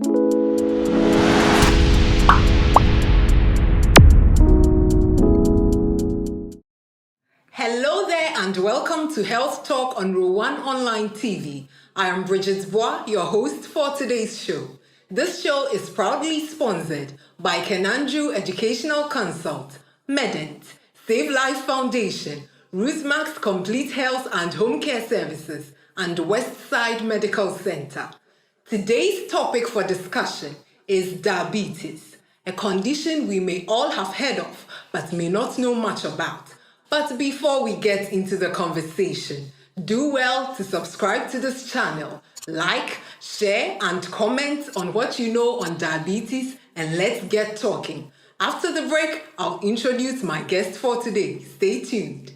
Hello there and welcome to Health Talk on Row 1 Online TV. I am Bridget Bois, your host for today's show. This show is proudly sponsored by Kenandrew Educational Consult, Medent, Save Life Foundation, Rootmax Complete Health and Home Care Services, and Westside Medical Center. Today's topic for discussion is diabetes, a condition we may all have heard of but may not know much about. But before we get into the conversation, do well to subscribe to this channel, like, share, and comment on what you know on diabetes, and let's get talking. After the break, I'll introduce my guest for today. Stay tuned.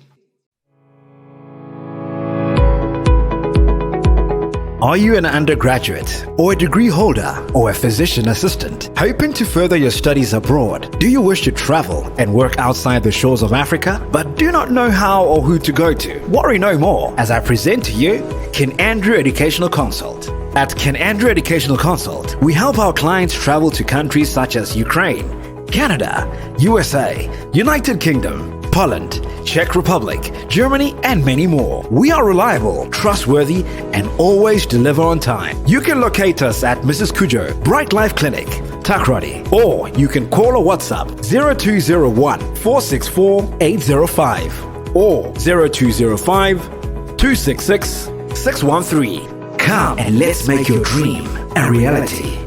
Are you an undergraduate, or a degree holder, or a physician assistant, hoping to further your studies abroad? Do you wish to travel and work outside the shores of Africa, but do not know how or who to go to? Worry no more, as I present to you Kenandrew Educational Consult. At Kenandrew Educational Consult, we help our clients travel to countries such as Ukraine, Canada, USA, United Kingdom, Poland, Czech Republic, Germany, and many more. We are reliable, trustworthy, and always deliver on time. You can locate us at Mrs. Kujo, Bright Life Clinic, Takrady, or you can call or WhatsApp 0201 464 805 or 0205 266 613. Come and let's make your dream a reality.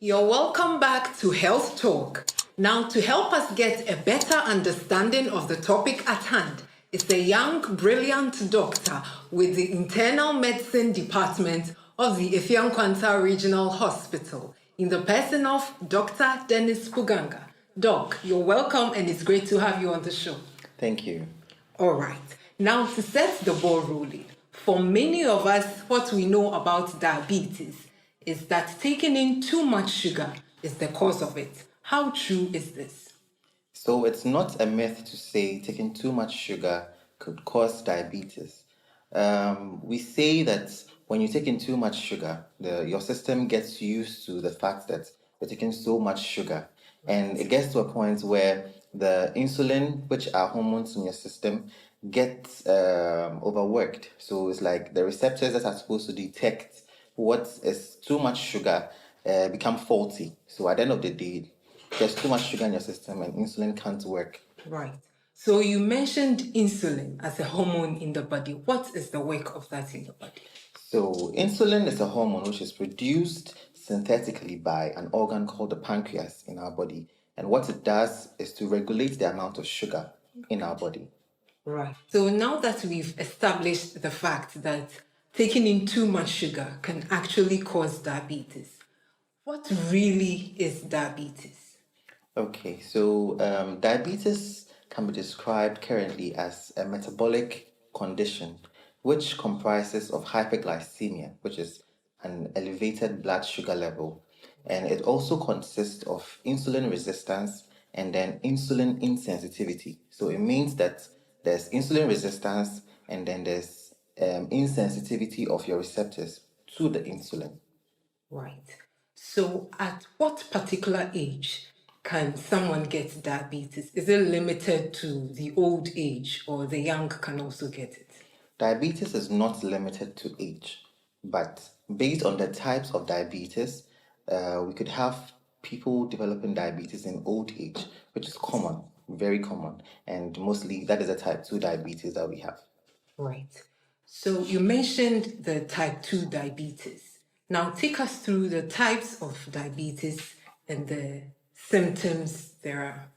You're welcome back to Health Talk. Now, to help us get a better understanding of the topic at hand is a young, brilliant doctor with the Internal Medicine Department of the Effiankwanta Regional Hospital in the person of Dr. Dennis Puganga. Doc, you're welcome and it's great to have you on the show. Thank you. All right. Now, to set the ball rolling, for many of us, what we know about diabetes is that taking in too much sugar is the cause of it. How true is this? So it's not a myth to say taking too much sugar could cause diabetes. We say that when you take in too much sugar, your system gets used to the fact that you're taking so much sugar. And it gets to a point where the insulin, which are hormones in your system, gets overworked. So it's like the receptors that are supposed to detect what is too much sugar become faulty. So at the end of the day, there's too much sugar in your system and insulin can't work. Right. So you mentioned insulin as a hormone in the body. What is the work of that in the body? So insulin is a hormone which is produced synthetically by an organ called the pancreas in our body. And what it does is to regulate the amount of sugar in our body. Right. So now that we've established the fact that taking in too much sugar can actually cause diabetes, what really is diabetes? Okay, so diabetes can be described currently as a metabolic condition which comprises of hyperglycemia, which is an elevated blood sugar level, and it also consists of insulin resistance and then insulin insensitivity. So it means that there's insulin resistance and then there's insensitivity of your receptors to the insulin. Right. So at what particular age can someone get diabetes? Is it limited to the old age or the young can also get it? Diabetes is not limited to age, but based on the types of diabetes, we could have people developing diabetes in old age, which is common, very common, and mostly that is the type 2 diabetes that we have. Right. So you mentioned the type 2 diabetes. Now take us through the types of diabetes and the symptoms there are.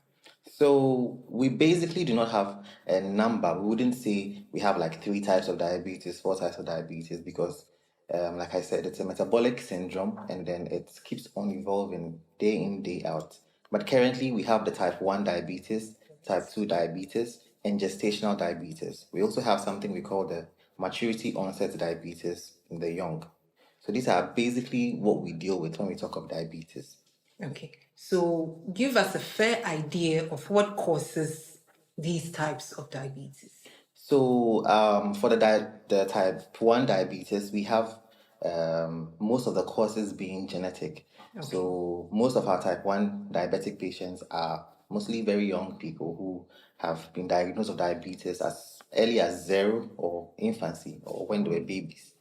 So we basically do not have a number. We wouldn't say we have like 3 types of diabetes, 4 types of diabetes, because like I said, it's a metabolic syndrome and then it keeps on evolving day in, day out. But currently we have the type 1 diabetes, type 2 diabetes, and gestational diabetes. We also have something we call the maturity onset diabetes in the young. So these are basically what we deal with when we talk of diabetes. Okay, so give us a fair idea of what causes these types of diabetes? So for the type 1 diabetes, we have most of the causes being genetic. Okay. So most of our type 1 diabetic patients are mostly very young people who have been diagnosed with diabetes as early as 0 or infancy or when they were babies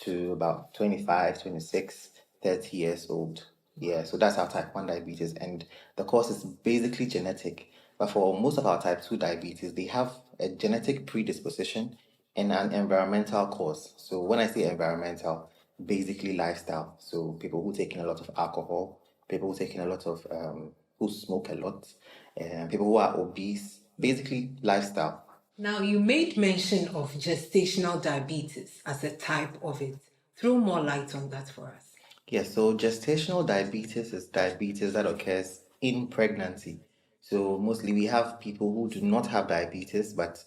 to about 25, 26, 30 years old. Yeah, so that's our type 1 diabetes, and the cause is basically genetic. But for most of our type 2 diabetes, they have a genetic predisposition and an environmental cause. So when I say environmental, basically lifestyle. So people who take in a lot of alcohol, people who take in a lot of, who smoke a lot, and people who are obese, basically lifestyle. Now, you made mention of gestational diabetes as a type of it. Throw more light on that for us. Yeah, so gestational diabetes is diabetes that occurs in pregnancy. So mostly we have people who do not have diabetes but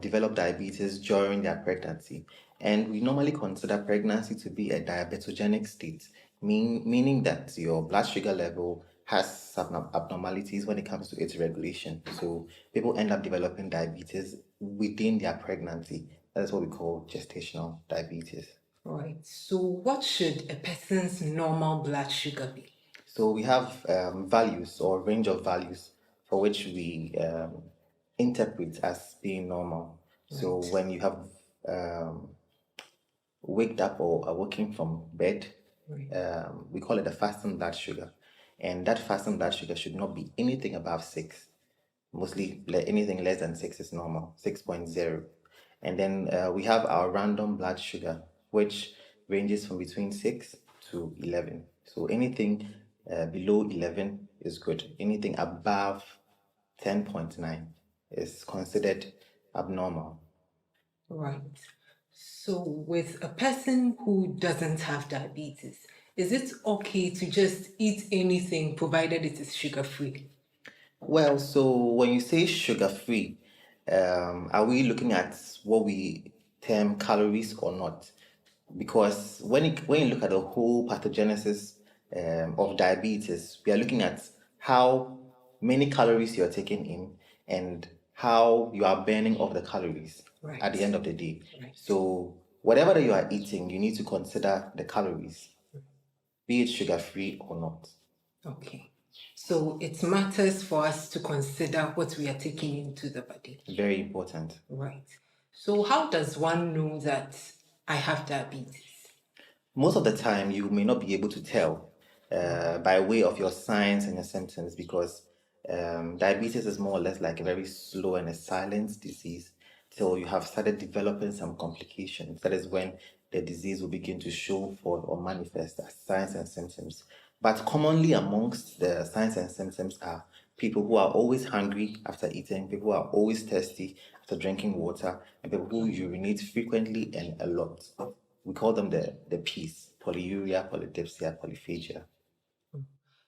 develop diabetes during their pregnancy. And we normally consider pregnancy to be a diabetogenic state, meaning that your blood sugar level has some abnormalities when it comes to its regulation. So people end up developing diabetes within their pregnancy. That's what we call gestational diabetes. Right. So, what should a person's normal blood sugar be? So we have values or range of values for which we interpret as being normal. So Right. when you have um, waked up or awoken from bed, Right. we call it a fasting blood sugar. And that fasting blood sugar should not be anything above 6. Mostly anything less than 6 is normal, 6.0. And then we have our random blood sugar, which ranges from between 6 to 11. So anything below 11 is good. Anything above 10.9 is considered abnormal. Right. So, with a person who doesn't have diabetes, is it okay to just eat anything provided it is sugar free? Well, so when you say sugar free, are we looking at what we term calories or not? Because when you look at the whole pathogenesis of diabetes, we are looking at how many calories you're taking in and how you are burning off the calories at the Right. end of the day. Right. So whatever that you are eating, you need to consider the calories, be it sugar free or not. Okay. So, it matters for us to consider what we are taking into the body. Very important. Right. So, how does one know that I have diabetes? Most of the time, you may not be able to tell by way of your signs and your symptoms because diabetes is more or less like a very slow and a silent disease till you have started developing some complications. That is when the disease will begin to show forth or manifest as signs and symptoms. But commonly amongst the signs and symptoms are people who are always hungry after eating, people who are always thirsty after drinking water, and people who urinate frequently and a lot. We call them the P's: polyuria, polydipsia, polyphagia.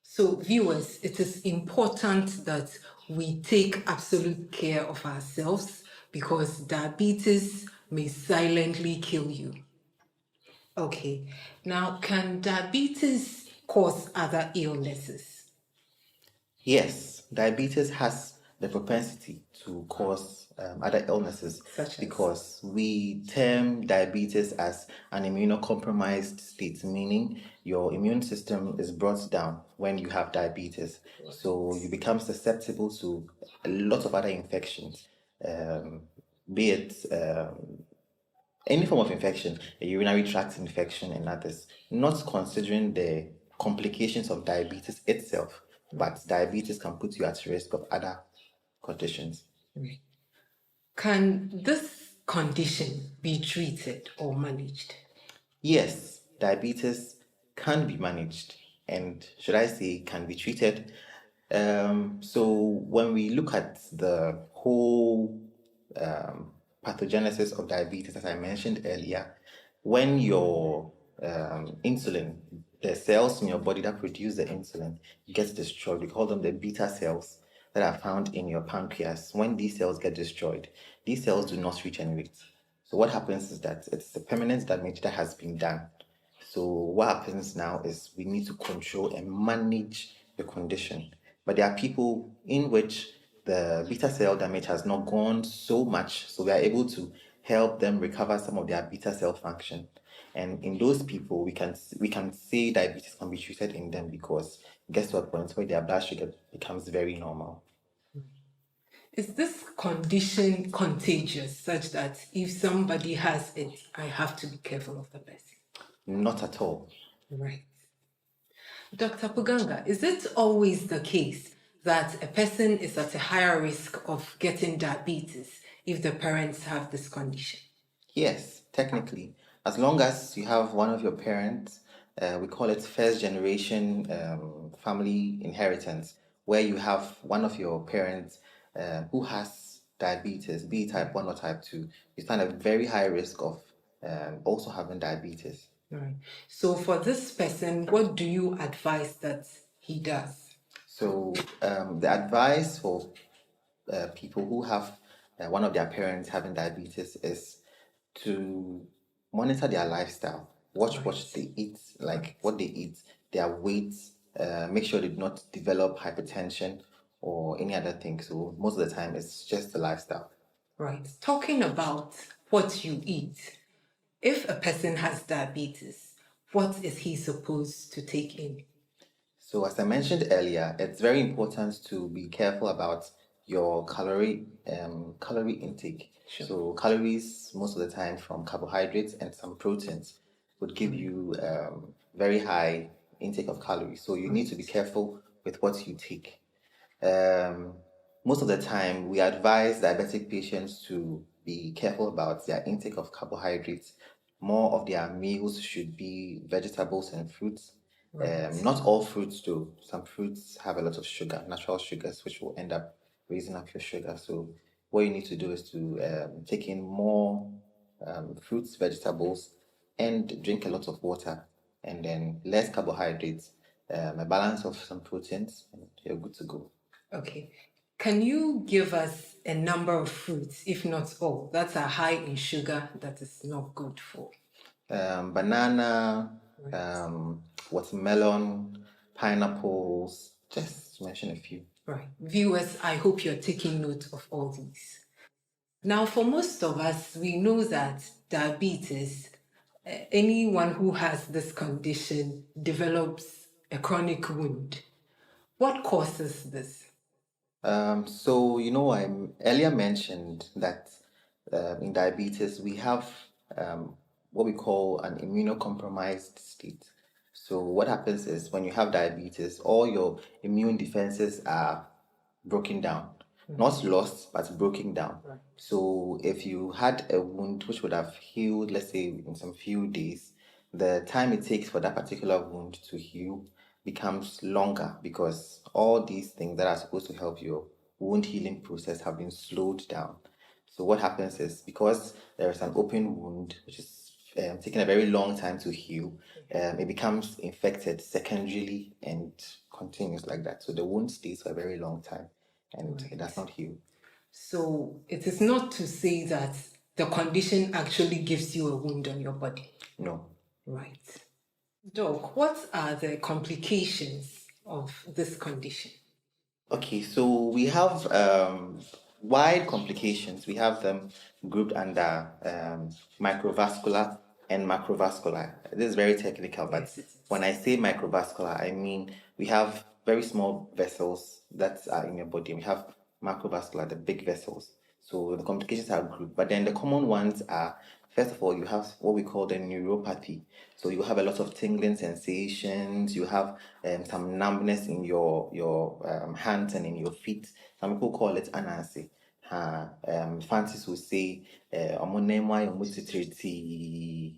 So, viewers, it is important that we take absolute care of ourselves because diabetes may silently kill you. Okay, now can diabetes cause other illnesses? Yes, diabetes has the propensity to cause other illnesses Such as? because we term diabetes as an immunocompromised state, meaning your immune system is brought down when you have diabetes. So you become susceptible to a lot of other infections, be it any form of infection, a urinary tract infection, and others, not considering the complications of diabetes itself, but diabetes can put you at risk of other conditions. Right. Can this condition be treated or managed? Yes, diabetes can be managed, and should I say, can be treated. So when we look at the whole pathogenesis of diabetes, as I mentioned earlier, when your insulin, the cells in your body that produce the insulin, gets destroyed, we call them the beta cells that are found in your pancreas. When these cells get destroyed, these cells do not regenerate. So what happens is that it's the permanent damage that has been done. So what happens now is we need to control and manage the condition. But there are people in which the beta cell damage has not gone so much, so we are able to help them recover some of their beta cell function. And in those people, we can say diabetes can be treated in them because it gets to a point where their blood sugar becomes very normal. Is this condition contagious such that if somebody has it, I have to be careful of the person? Not at all. Right. Dr. Puganga, is it always the case that a person is at a higher risk of getting diabetes if the parents have this condition? Yes, technically, as long as you have one of your parents, we call it first generation family inheritance, where you have one of your parents who has diabetes, be it type 1 or type 2, you stand at very high risk of also having diabetes. Right. So for this person, what do you advise that he does? So the advice for people who have one of their parents having diabetes is to monitor their lifestyle, watch what Right. they eat, like what they eat, their weight, make sure they do not develop hypertension or any other thing. So most of the time, it's just the lifestyle. Right. Talking about what you eat, if a person has diabetes, what is he supposed to take in? So as I mentioned earlier, it's very important to be careful about your calorie intake. Sure. So calories most of the time from carbohydrates and some proteins would give you very high intake of calories. So you need to be careful with what you take. Um, Most of the time, we advise diabetic patients to be careful about their intake of carbohydrates. More of their meals should be vegetables and fruits. Right. Not all fruits do. Some fruits have a lot of sugar, natural sugars, which will end up raising up your sugar. So what you need to do is to take in more fruits, vegetables, and drink a lot of water, and then less carbohydrates, a balance of some proteins, and you're good to go. Okay. Can you give us a number of fruits, if not all, that are high in sugar that is not good for? Banana, Right. watermelon, pineapples, just to mention a few. Right. Viewers, I hope you're taking note of all these. Now, for most of us, we know that diabetes, anyone who has this condition develops a chronic wound. What causes this? So, I earlier mentioned that in diabetes, we have what we call an immunocompromised state. So, what happens is when you have diabetes, all your immune defenses are broken down, not lost, but broken down. Right. So, if you had a wound which would have healed, let's say in some few days, the time it takes for that particular wound to heal becomes longer because all these things that are supposed to help your wound healing process have been slowed down. So what happens is because there is an open wound which is taking a very long time to heal, it becomes infected secondarily and continues like that. So the wound stays for a very long time and it does not heal. So it is not to say that the condition actually gives you a wound on your body. No. Right. Doc, what are the complications of this condition? Okay, so we have wide complications. We have them grouped under microvascular and macrovascular. This is very technical, but Yes, it is. when I say microvascular, I mean we have very small vessels that are in your body. We have macrovascular, the big vessels. So the complications are grouped, but then the common ones are, first of all, you have what we call the neuropathy. So you have a lot of tingling sensations. You have some numbness in your hands and in your feet. Some people call it anansi. Fancies will say, "Omo nemwa yomo titiriti."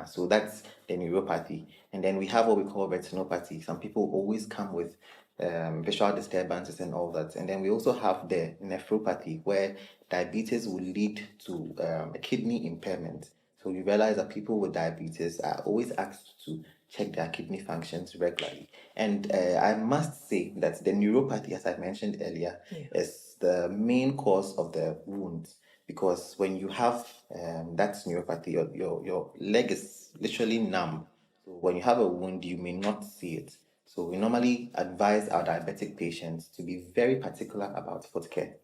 So that's the neuropathy. And then we have what we call retinopathy. Some people always come with visual disturbances and all that. And then we also have the nephropathy, where diabetes will lead to a kidney impairment. So we realize that people with diabetes are always asked to check their kidney functions regularly. And I must say that the neuropathy, as I mentioned earlier, is the main cause of the wounds. Because when you have that neuropathy, your leg is literally numb. So when you have a wound, you may not see it. So we normally advise our diabetic patients to be very particular about foot care.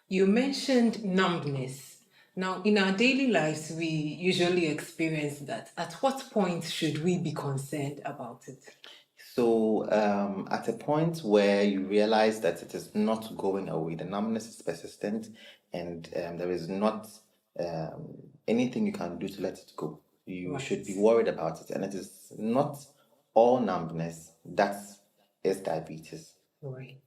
You mentioned numbness. Now, in our daily lives, we usually experience that. At what point should we be concerned about it? So, at a point where you realize that it is not going away, the numbness is persistent, and there is not anything you can do to let it go, you should be worried about it. And it is not all numbness that is diabetes. Right.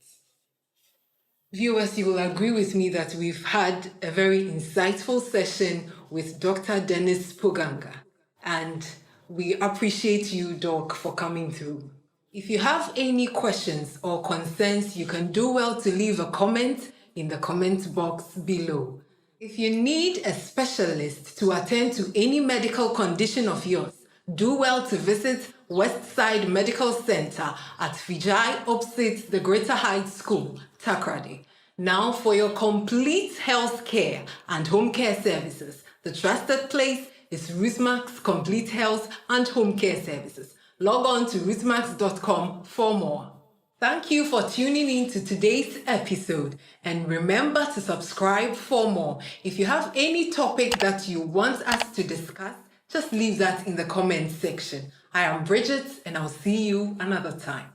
Viewers, you will agree with me that we've had a very insightful session with Dr. Dennis Poganga, and we appreciate you, Doc, for coming through. If you have any questions or concerns, you can do well to leave a comment in the comment box below. If you need a specialist to attend to any medical condition of yours, do well to visit Westside Medical Center at Vijay opposite the Greater Heights School, Takrady. Now for your complete health care and home care services, the trusted place is Ruthmax Complete Health and Home Care Services. Log on to ruthmax.com for more. Thank you for tuning in to today's episode, and remember to subscribe for more. If you have any topic that you want us to discuss, just leave that in the comments section. I am Bridget, and I'll see you another time.